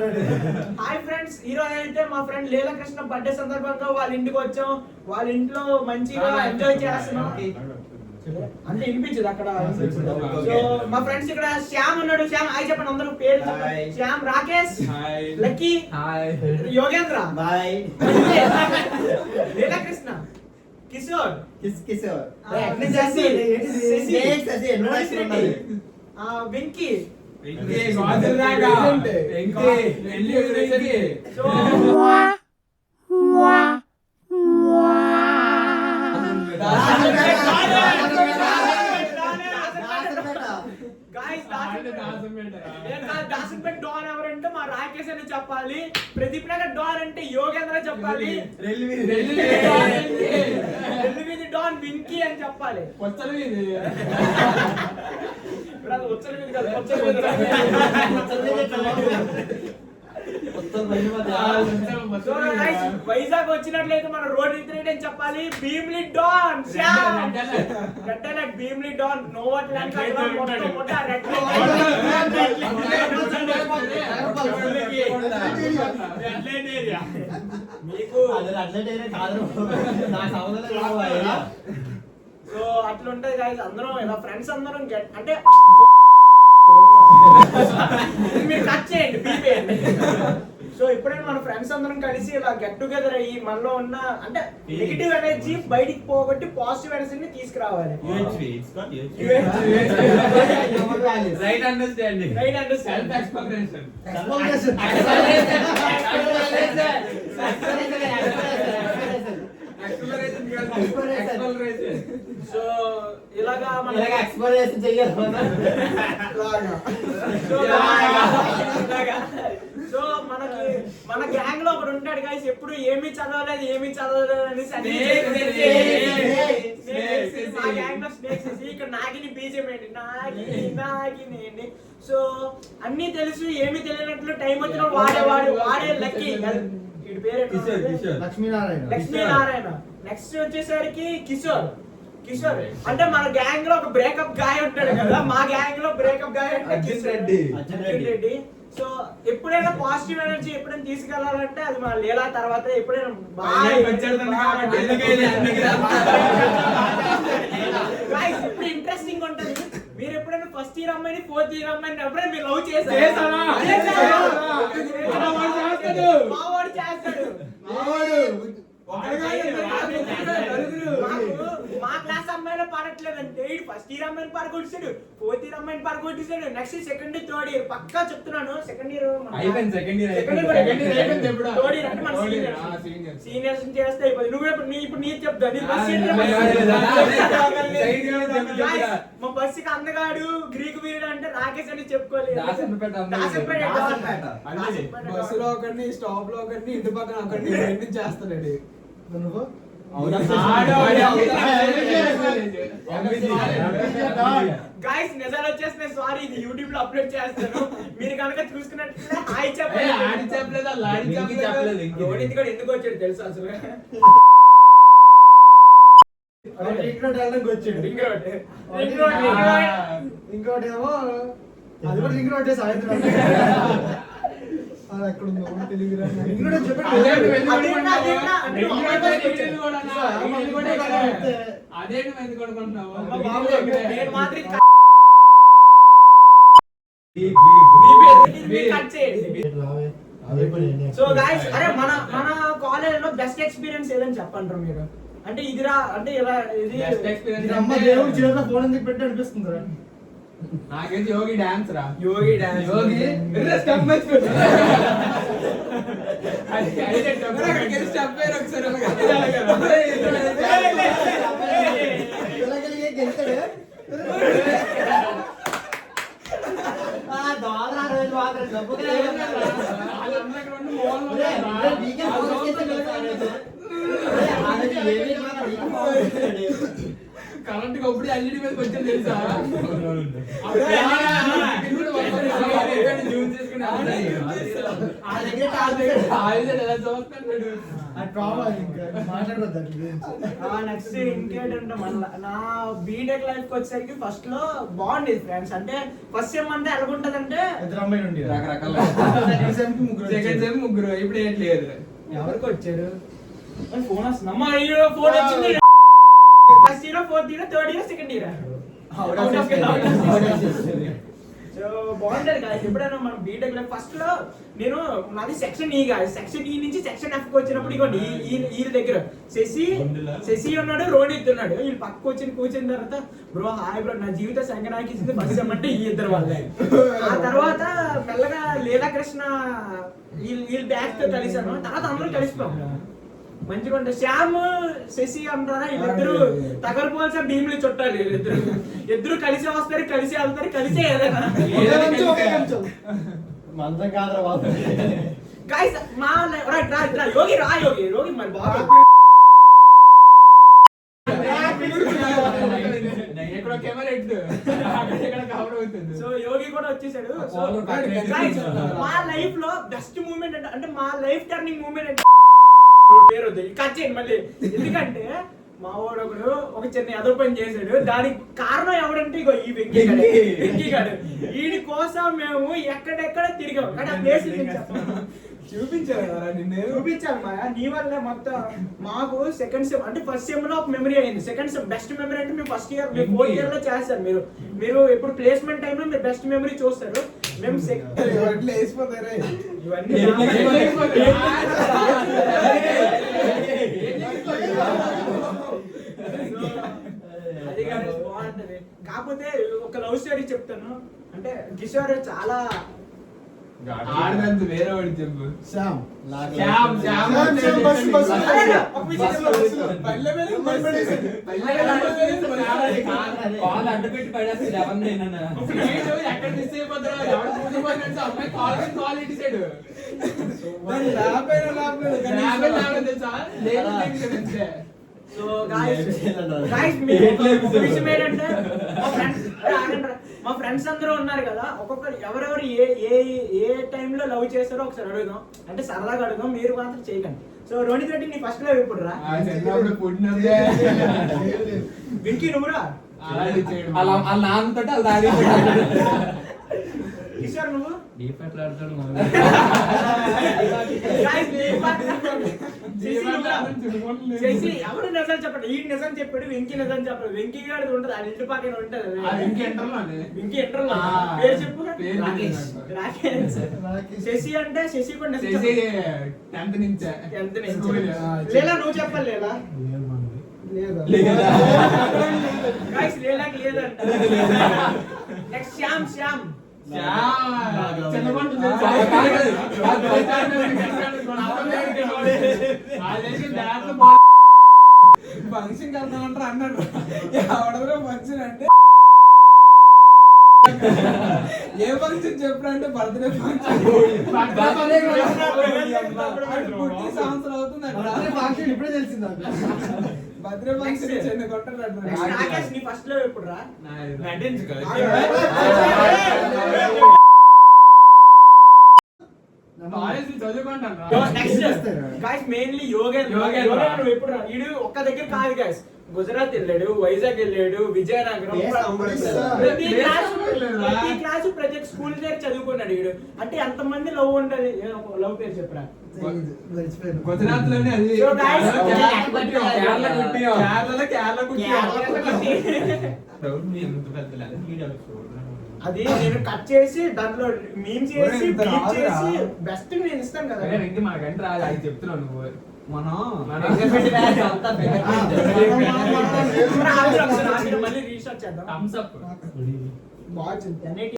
Hi friends, ఈ రోజు అయితే మా ఫ్రెండ్ లీలాకృష్ణ బర్త్డే సందర్భంగా వాళ్ళ ఇంటికి వచ్చాం. వాళ్ళ ఇంట్లో మంచిగా ఎంజాయ్ చేస్తున్నాం. అంటే వినిపించదు అక్కడ. సో మా ఫ్రెండ్స్ ఇక్కడ శ్యామ్ ఉన్నాడు. శ్యామ్ హాయ్ చెప్పండి అందరూ పేరు. శ్యామ్, రాకేష్, లక్కీ, యోగేంద్ర, లీలాకృష్ణ, కిషోర్, వెంకీ, దాసంపేట డాన్ ఎవరంటే మా రాకేష్ అని చెప్పాలి. ప్రదీప్ నగర్ డాన్ అంటే యోగేంద్ర చెప్పాలి. రెల్లివీధి డాన్ వింకీ అని చెప్పాలి. ఉచ్చల వీధి కాదు, వైజాగ్ వచ్చినట్లయితే మన రోడ్ రీతి అని చెప్పాలి. భీమ్లీ డాన్ భీమ్లీ డాన్ నోవట్ మీకు సో అట్లుంటది గాయ్స్. అందరం ఇలా ఫ్రెండ్స్ అందరం అంటే మీరు కట్ చేయండి, బీపేయండి. సో ఇప్పుడైనా మన ఫ్రెండ్స్ అందరం కలిసి ఇలా గెట్ టుగెదర్ అయ్యి మనలో ఉన్న అంటే నెగిటివ్ ఎనర్జీ బయటికి పోగొట్టి పాజిటివ్ ఎనర్జీని తీసుకురావాలి. Right understanding, self explanation. So ఇలాగా మనం ఎక్స్‌ప్లనేషన్ చేయాలి. సో మనకి మన గ్యాంగ్ లో ఒకడు ఉంటాడు గైస్, ఎప్పుడు ఏమీ చదవలేదు అని మా గ్యాంగ్ లో స్నేక్స్. ఇక్కడ నాగిని బీజం ఏంటి, నాగిని. సో అన్ని తెలుసు, ఏమీ తెలియనట్లు టైం వచ్చిన వాడే లక్కీ. వీడి పేరు లక్ష్మీనారాయణ. నెక్స్ట్ వచ్చేసరికి కిషోర్ అంటే మన గ్యాంగ్ లో ఒక బ్రేకప్ గాయ ఉంటాడు కదా, మా గ్యాంగ్ లో బ్రేకప్ గాయ అంటే అర్జున్ రెడ్డి. సో ఎప్పుడైనా పాజిటివ్ ఎనర్జీ ఎప్పుడైనా తీసుకెళ్లాలంటే అది మన లీలా తర్వాత ఎప్పుడైనా ఇప్పుడు ఇంట్రెస్టింగ్ ఉంటది. మీరు ఎప్పుడైనా ఫస్ట్ ఇయర్ అమ్మాయిని ఫోర్త్ ఇయర్ అమ్మాయిని ఎప్పుడైనా మీరు లవ్ చేస్తాడు. మా క్లాస్ అమ్మాయిలో పడట్లేదంటే ఫస్ట్ ఇయర్ అమ్మాయిని పడగొట్టాడు, ఫోర్త్ ఇయర్ అమ్మాయిని పడగొట్టాడు, next second year third year పక్కా చెప్తున్నాను. సెకండ్ ఇయర్ అంటే మన సీనియర్స్ చేస్తే అయిపోయింది. నువ్వు ఇప్పుడు నీ చెప్తా. మా బస్సుకి అందగాడు గ్రీకు వీరుడు అంటే రాకేష్ అని చెప్పుకోలేదు. బస్సులో ఒకరిని, స్టాప్ లో ఒకరిని, ఇంటి పక్కన ఒకరిని చేస్తాడు. గైస్ నిజాలు వచ్చేస్తున్నాయి, సారీ. ఇది యూట్యూబ్ లో అప్లోడ్ చేస్తాను. మీరు కనుక చూసుకున్నట్లయితే హాయ్ చెప్పలేదు. ఎందుకు వచ్చాడు తెలుసు అసలు. ఇంకోటి ఏమో అది కూడా రింగ్ రోడ్ సాయంత్రం ఎక్కడ ఉందో తెలియదు. సో గైస్, అరే మన కాలేజ్ లో బెస్ట్ ఎక్స్పీరియన్స్ ఏదని చెప్పండి మీరు. అంటే ఇదిరా అంటే ఇలా ఇది దేవుడు చేతిలో ఫోన్ ఎందుకు పెట్టి అనిపిస్తుంది. నాకైతే యోగి డాన్స్ రా. యోగి కరెంట్ అప్పుడు ఎల్ఈడి మీద వచ్చాను తెలుసా నెక్స్ట్ ఇంకేంటంటే మళ్ళీ నా బీటెక్ లైఫ్ వచ్చేసరికి ఫస్ట్ లో బాగుండేది ఫ్రెండ్స్. అంటే ఫస్ట్ సెమ్ అంటే ఎలాగుంటదంటే సెకండ్ సెమ్ ముగ్గురు ఇప్పుడు ఏం లేదు ఎవరికి వచ్చారు ఫోన్ వస్తుంది అమ్మా ఫోన్ వచ్చింది. First year, fourth year, third year, second year. So బాగుంటది కదా ఎప్పుడైనా మనం బీటెక్ లో ఫస్ట్ లో నేను నాది సెక్షన్ ఈ కాదు, సెక్షన్ ఈ నుంచి సెక్షన్ ఎఫ్ కి వచ్చినప్పుడు ఇగోండి వీళ్ళ దగ్గర శశి ఉన్నాడు, రోహిత్ ఉన్నాడు. వీళ్ళు పక్కకు వచ్చి కూర్చున్న తర్వాత బ్రో హాయ్ బ్రో నా జీవిత సంగనానికి ఇచ్చింది ఫస్ట్ అంటే ఈ ఇద్దరు వాళ్ళే. ఆ తర్వాత మెల్లగా లీలాకృష్ణ వీళ్ళ బ్యాచ్ తో కలిసాను. తర్వాత అందరూ కలిసిపోయాం మంచిగా ఉంటే శ్యామ్ శశి అంటారా వీళ్ళిద్దరు తగరపోవాల్సిన భీములు చుట్టాలి. ఇద్దరు కలిసి వస్తారు, కలిసి వెళ్తారు, కలిసే ఏదైనా గైస్ మా యోగి యోగి మరి బాగా సో యోగి కూడా వచ్చేసాడు. మా లైఫ్ లో బెస్ట్ మూమెంట్ అంటే మా లైఫ్ టర్నింగ్ మూమెంట్ అంటే పేరు వద్దు కట్ చేయండి మళ్ళీ. ఎందుకంటే మా వాడు ఒకడు ఒక చిన్న ఎదో పని చేశాడు. దానికి కారణం ఎవడంటే ఇగో ఈ వెంకీగాడు. వీడి కోసం మేము ఎక్కడెక్కడ తిరిగాం కానీ ఆ ప్లేస్ చూపించారు కదా నిన్ను చూపించాను మా నీ వల్లే మొత్తం. మాకు సెకండ్ సెమ్ అంటే ఫస్ట్ సెమ్ లో ఒక మెమరీ అయింది. సెకండ్ సెమ్ బెస్ట్ మెమరీ అంటే మేము ఫస్ట్ ఇయర్ మీరు ఫోర్త్ ఇయర్ లో చేస్తారు. మీరు ఎప్పుడు ప్లేస్మెంట్ టైమ్ లో మీరు బెస్ట్ మెమరీ చూస్తారు. మేము వేసిపోతారే ఇవన్నీ అది కానీ బాగుంటది. కాకపోతే ఒక లవ్ స్టోరీ చెప్తాను. అంటే కిషోర్ చాలా ఆడదంత వేరే వాడి చెప్పు అడ్డుపెట్టి పడేస్తాడు ఎవరినైనా ఎక్కడ మిస్ అయిపోతారో ఎవరు చూసిపోయినట్టు అమ్మాయి కాల్ ఇచ్చాడు తెలుసా లేదు. సో గాయ్స్ మీకు విషయం ఏంటంటే మా ఫ్రెండ్స్ అందరూ ఉన్నారు కదా, ఒక్కొక్కరు ఎవరెవరు ఏ టైంలో లవ్ చేస్తారో ఒకసారి అడుగుదాం. అంటే సరదాగా అడుగుదాం, మీరు మాత్రం చేయకండి. సో రోహిత్ రెడ్డి నీ ఫస్ట్ లవ్ ఎప్పుడు రా? వింకీ నువ్వురా? వాళ్ళ నాన్నతో కిషోర్ నువ్వు? ఎవరు నిజం చెప్పండి. ఈ నిజం చెప్పాడు, వెంకీ నిజం చెప్పాడు. వెంకీ గారి ఉంటది ఆ ఇంటి పక్కన ఉంటది. వెంకీ ఎంటర్ పేరు చెప్పు. రాకేష్. శశి అంటే శశి కూడా నిజం చెప్పాలి. 10th నుంచి లేలా నువ్వు చెప్పాలి. లేలా లేలాకి లేదంట. నెక్స్ట్ శ్యామ్ ఫంక్షన్ వెళ్తానంటారు అన్నాడు. ఎవడో ఫంక్షన్ అంటే ఏ ఫంక్షన్ చెప్పారంటే బర్త్డే ఫంక్షన్. పుట్టి సంవత్సరం అవుతుంది ఇప్పుడే తెలిసిందా? బర్త్డే ఫంక్షన్ చిన్న రాకేష్ నీ ఫస్ట్ లో ఎప్పుడు రా? మెయిన్లీ యోగేంద్ర ఎప్పుడు రా? వీడు ఒక్క దగ్గర కాదు గాయస్, గుజరాత్ వెళ్ళాడు, వైజాగ్ వెళ్ళాడు, విజయనగరం, ప్రతి క్లాసు ప్రతి స్కూల్ దగ్గర చదువుకున్నాడు వీడు. అంటే ఎంతమంది లవ్ ఉంటది? లవ్ పేరు చెప్పరా? గుజరాత్ లోనే అది అది నేను కట్ చేసి దాంట్లో మీమ్ చేసి బీప్ చేసి బెస్ట్ నేను ఇస్తాను కదా. మనకంటే రాదు అది చెప్తున్నావు నువ్వు. మళ్ళీ రీసెర్చ్ చేద్దాం. థమ్స్ అప్ బాగా